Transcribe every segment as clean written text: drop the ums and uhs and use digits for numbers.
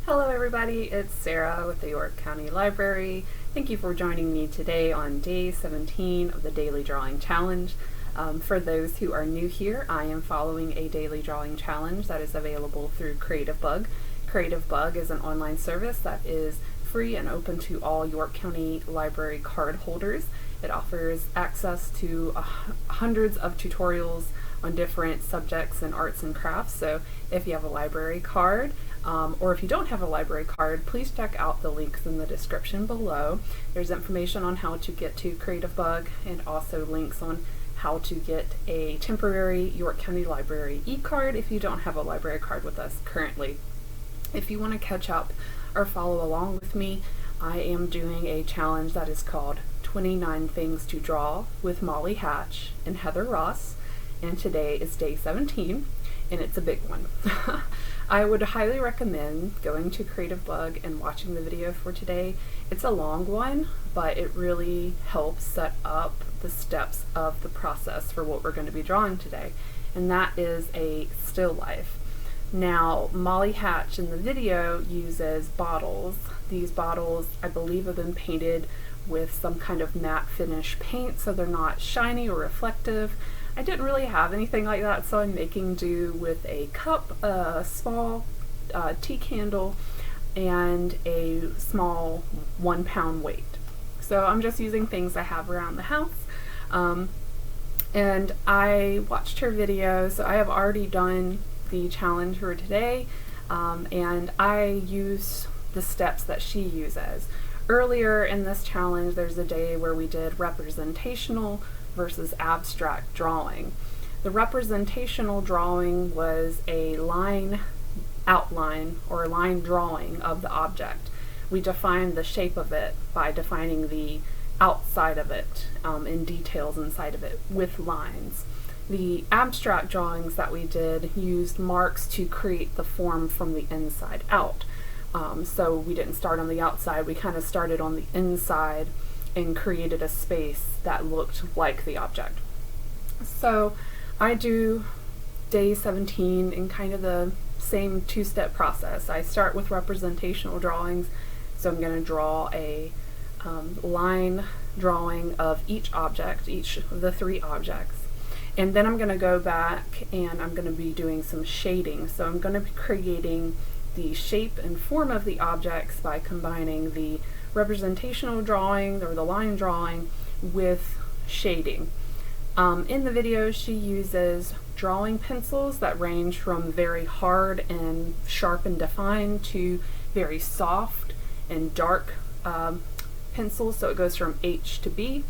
Hello everybody, it's Sarah with the York County Library. Thank you for joining me today on day 17 of the Daily Drawing Challenge. For those who are new here, I am following a daily drawing challenge that is available through Creativebug. Creativebug is an online service that is free and open to all York County Library card holders. It offers access to hundreds of tutorials on different subjects in arts and crafts. So if you have a library card, or if you don't have a library card, please check out the links in the description below. There's information on how to get to Creativebug and also links on how to get a temporary York County Library e-card if you don't have a library card with us currently. If you want to catch up or follow along with me, I am doing a challenge that is called 29 Things to Draw with Molly Hatch and Heather Ross, and today is day 17, and it's a big one. I would highly recommend going to Creativebug and watching the video for today. It's a long one, but it really helps set up the steps of the process for what we're going to be drawing today, and that is a still life. Now, Molly Hatch in the video uses bottles. These bottles, I believe, have been painted with some kind of matte finish paint, so they're not shiny or reflective. I didn't really have anything like that, so I'm making do with a cup, a small tea candle, and a small 1 pound weight. So I'm just using things I have around the house. And I watched her video, so I have already done the challenge for today, and I use the steps that she uses. Earlier in this challenge, there's a day where we did representational versus abstract drawing. The representational drawing was a line outline or a line drawing of the object. We defined the shape of it by defining the outside of it and details inside of it with lines. The abstract drawings that we did used marks to create the form from the inside out. So we didn't start on the outside, we kind of started on the inside and created a space that looked like the object. So I do day 17 in kind of the same two-step process. I start with representational drawings, so I'm going to draw a line drawing of each object, each of the 3 objects. And then I'm going to go back and I'm going to be doing some shading. So I'm going to be creating the shape and form of the objects by combining the representational drawing or the line drawing with shading. In the video, she uses drawing pencils that range from very hard and sharp and defined to very soft and dark pencils, so it goes from H to B.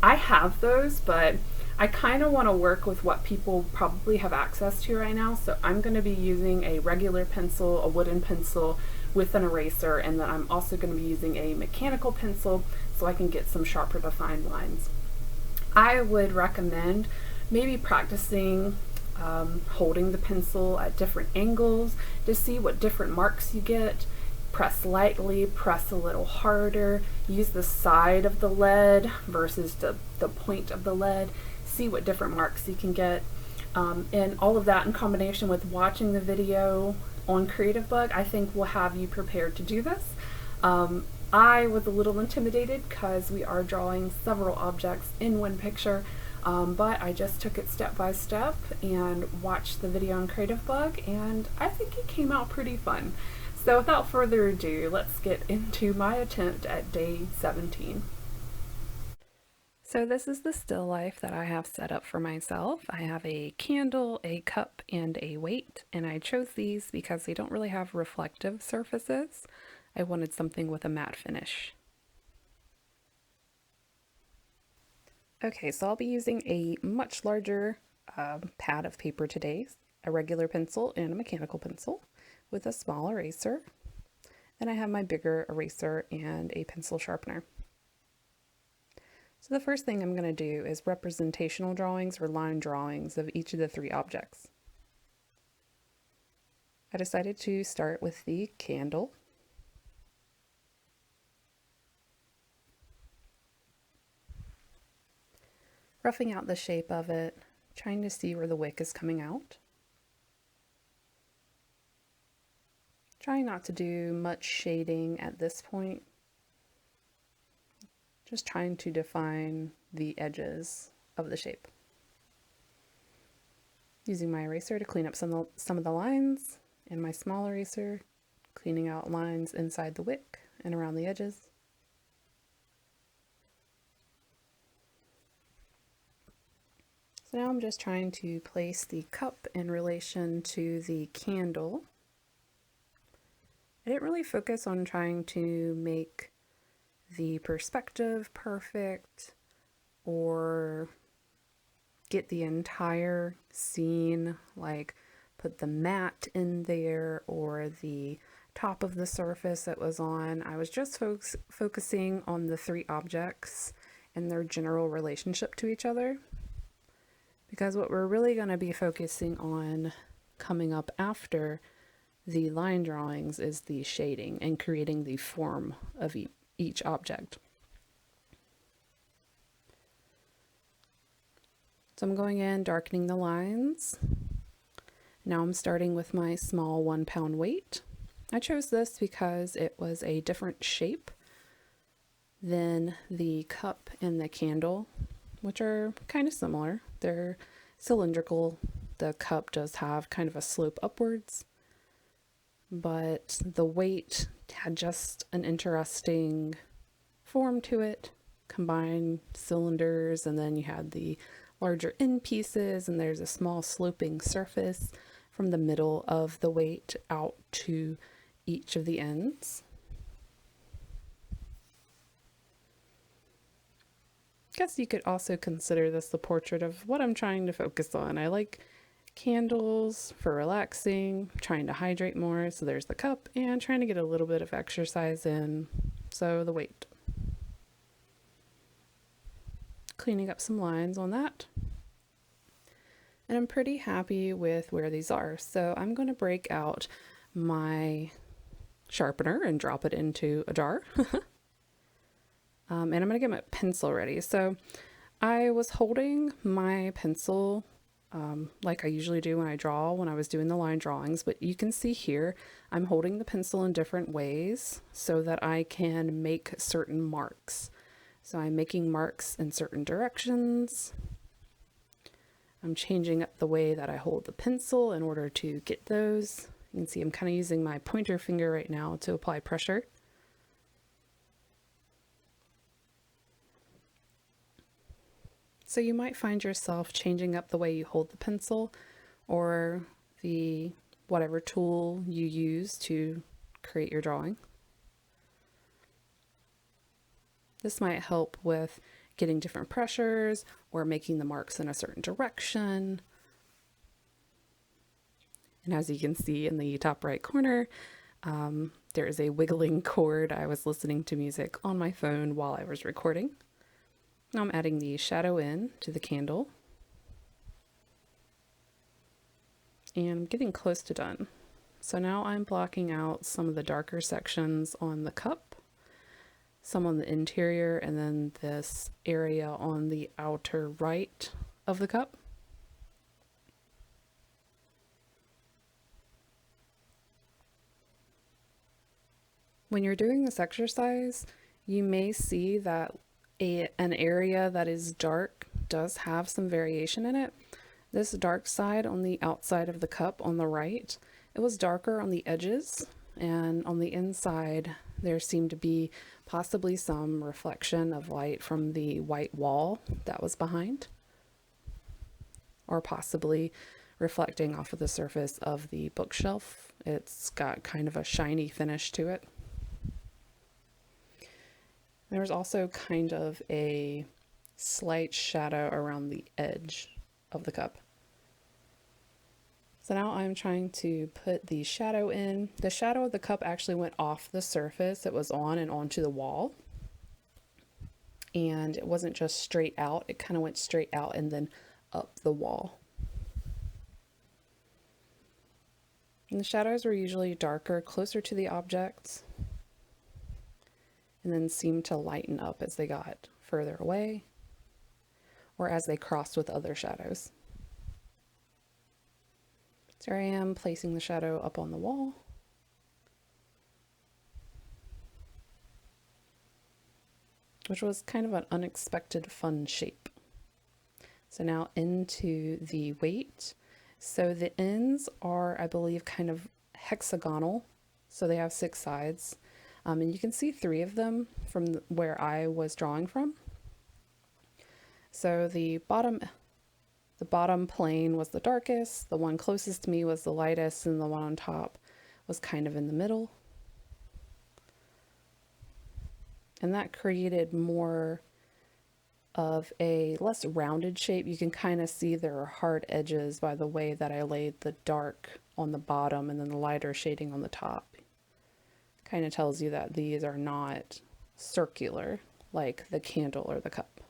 I have those, but I kind of want to work with what people probably have access to right now, so I'm going to be using a regular pencil, a wooden pencil with an eraser, and then I'm also going to be using a mechanical pencil so I can get some sharper defined lines. I would recommend maybe practicing holding the pencil at different angles to see what different marks you get. Press lightly, press a little harder, use the side of the lead versus the point of the lead, see what different marks you can get. And all of that in combination with watching the video on Creativebug, I think will have you prepared to do this. I was a little intimidated because we are drawing several objects in one picture, but I just took it step by step and watched the video on Creativebug, and I think it came out pretty fun. So without further ado, let's get into my attempt at day 17. So this is the still life that I have set up for myself. I have a candle, a cup, and a weight, and I chose these because they don't really have reflective surfaces. I wanted something with a matte finish. Okay, so I'll be using a much larger pad of paper today, a regular pencil and a mechanical pencil with a small eraser. Then I have my bigger eraser and a pencil sharpener. So the first thing I'm going to do is representational drawings or line drawings of each of the 3 objects. I decided to start with the candle. Roughing out the shape of it, trying to see where the wick is coming out. Trying not to do much shading at this point. Just trying to define the edges of the shape. Using my eraser to clean up some of the lines, and my small eraser cleaning out lines inside the wick and around the edges. So now I'm just trying to place the cup in relation to the candle. I didn't really focus on trying to make the perspective perfect or get the entire scene, like put the mat in there or the top of the surface that was on. I was just focusing on the three objects and their general relationship to each other, because what we're really going to be focusing on coming up after the line drawings is the shading and creating the form of each object. So I'm going in, darkening the lines. Now I'm starting with my small 1 pound weight. I chose this because it was a different shape than the cup and the candle, which are kind of similar. They're cylindrical. The cup does have kind of a slope upwards, but the weight had just an interesting form to it. Combined cylinders, and then you had the larger end pieces, and there's a small sloping surface from the middle of the weight out to each of the ends. Guess you could also consider this the portrait of what I'm trying to focus on. I like candles for relaxing, trying to hydrate more, so there's the cup, and trying to get a little bit of exercise in, so the weight. Cleaning up some lines on that. And I'm pretty happy with where these are. So I'm going to break out my sharpener and drop it into a jar. And I'm going to get my pencil ready. So I was holding my pencil like I usually do when I draw, when I was doing the line drawings, but you can see here I'm holding the pencil in different ways so that I can make certain marks. So I'm making marks in certain directions. I'm changing up the way that I hold the pencil in order to get those. You can see I'm kind of using my pointer finger right now to apply pressure. So you might find yourself changing up the way you hold the pencil or the whatever tool you use to create your drawing. This might help with getting different pressures or making the marks in a certain direction. And as you can see in the top right corner, there is a wiggling cord. I was listening to music on my phone while I was recording. Now I'm adding the shadow in to the candle. And I'm getting close to done. So now I'm blocking out some of the darker sections on the cup, some on the interior, and then this area on the outer right of the cup. When you're doing this exercise, you may see that an area that is dark does have some variation in it. This dark side on the outside of the cup on the right, it was darker on the edges, and on the inside there seemed to be possibly some reflection of light from the white wall that was behind, or possibly reflecting off of the surface of the bookshelf. It's got kind of a shiny finish to it. There's also kind of a slight shadow around the edge of the cup. So now I'm trying to put the shadow in. The shadow of the cup actually went off the surface it was on and onto the wall. And it wasn't just straight out, it kind of went straight out and then up the wall. And the shadows were usually darker, closer to the objects, and then seemed to lighten up as they got further away or as they crossed with other shadows. So here I am placing the shadow up on the wall. which was kind of an unexpected fun shape. So now into the weight. So the ends are, I believe, kind of hexagonal. So they have 6 sides. And you can see 3 of them from where I was drawing from. So the bottom plane was the darkest, the one closest to me was the lightest, and the one on top was kind of in the middle. And that created more of a less rounded shape. You can kind of see there are hard edges by the way that I laid the dark on the bottom and then the lighter shading on the top. Kind of tells you that these are not circular like the candle or the cup.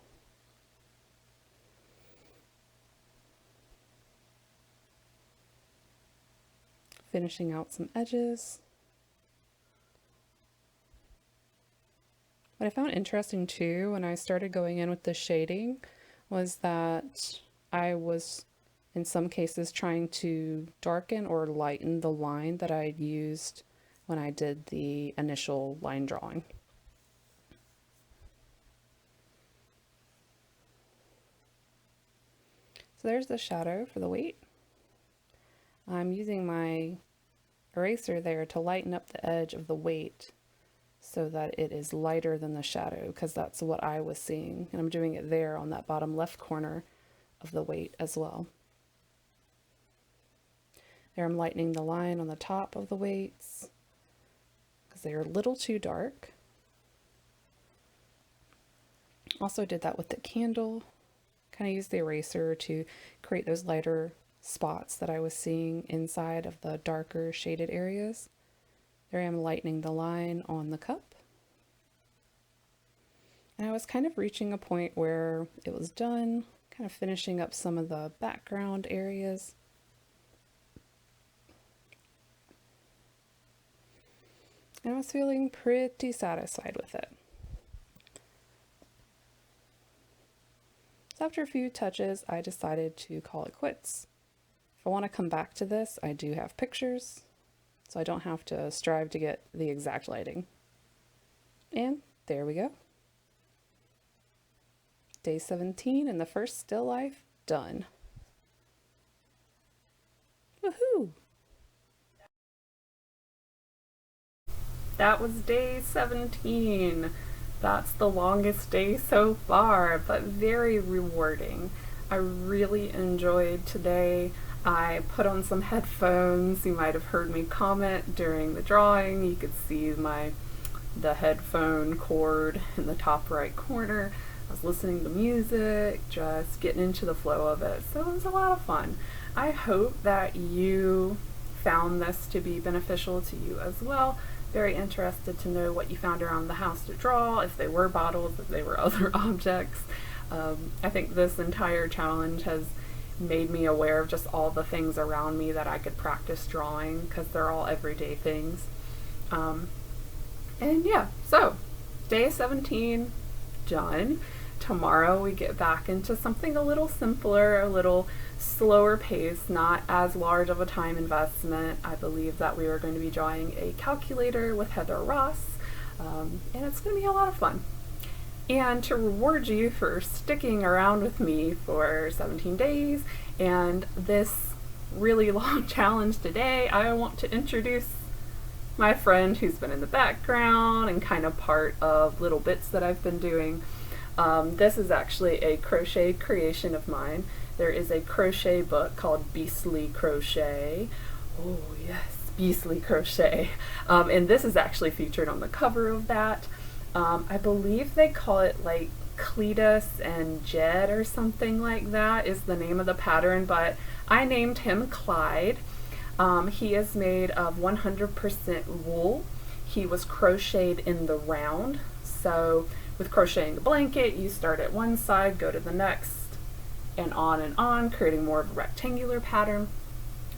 Finishing out some edges. What I found interesting too when I started going in with the shading was that I was in some cases trying to darken or lighten the line that I used when I did the initial line drawing. So there's the shadow for the weight. I'm using my eraser there to lighten up the edge of the weight so that it is lighter than the shadow, because that's what I was seeing. And I'm doing it there on that bottom left corner of the weight as well. There I'm lightening the line on the top of the weights because they're a little too dark. Also did that with the candle. Kind of used the eraser to create those lighter spots that I was seeing inside of the darker shaded areas. There I am lightening the line on the cup. And I was kind of reaching a point where it was done, kind of finishing up some of the background areas. And I was feeling pretty satisfied with it. So after a few touches, I decided to call it quits. If I want to come back to this, I do have pictures, so I don't have to strive to get the exact lighting. And there we go. Day 17 and the first still life done. Woohoo! That was day 17. That's the longest day so far, but very rewarding. I really enjoyed today. I put on some headphones. You might have heard me comment during the drawing. You could see the headphone cord in the top right corner. I was listening to music, just getting into the flow of it. So it was a lot of fun. I hope that you found this to be beneficial to you as well. Very interested to know what you found around the house to draw, if they were bottles, if they were other objects. I think this entire challenge has made me aware of just all the things around me that I could practice drawing, because they're all everyday things. And yeah, so day 17 done. Tomorrow we get back into something a little simpler, a little slower pace, not as large of a time investment. I believe that we are going to be drawing a calculator with Heather Ross, and it's going to be a lot of fun. And to reward you for sticking around with me for 17 days and this really long challenge today, I want to introduce my friend who's been in the background and kind of part of little bits that I've been doing. This is actually a crochet creation of mine. There is a crochet book called Beastly Crochet. Oh yes, Beastly Crochet. And this is actually featured on the cover of that. I believe they call it like Cletus and Jed or something like that is the name of the pattern, but I named him Clyde. He is made of 100% wool. He was crocheted in the round. So with crocheting the blanket, you start at one side, go to the next, and on, creating more of a rectangular pattern.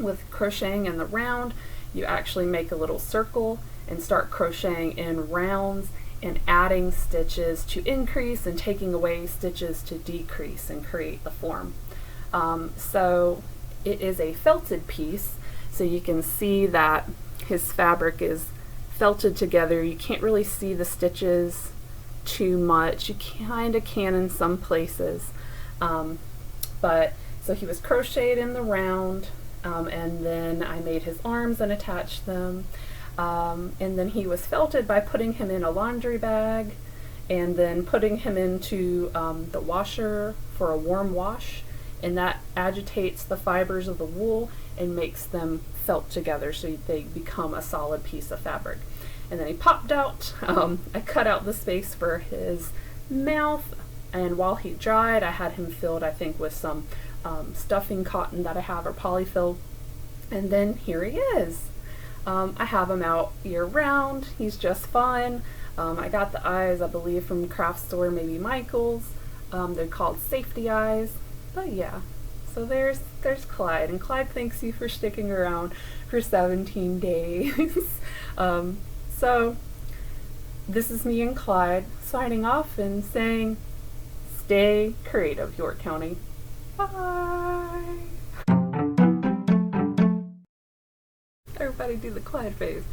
With crocheting in the round, you actually make a little circle and start crocheting in rounds and adding stitches to increase and taking away stitches to decrease and create the form. So it is a felted piece, so you can see that his fabric is felted together. You can't really see the stitches too much. You kind of can in some places. But so he was crocheted in the round, and then I made his arms and attached them. And then he was felted by putting him in a laundry bag and then putting him into the washer for a warm wash, and that agitates the fibers of the wool and makes them felt together so they become a solid piece of fabric. And then he popped out. I cut out the space for his mouth, and while he dried I had him filled, I think, with some stuffing cotton that I have, or polyfill. And then here he is. I have him out year round. He's just fun. I got the eyes, I believe, from craft store, maybe Michael's. They're called safety eyes. But yeah, so there's Clyde, and Clyde thanks you for sticking around for 17 days. So this is me and Clyde signing off and saying, stay creative, York County. Bye. Everybody do the Clyde face.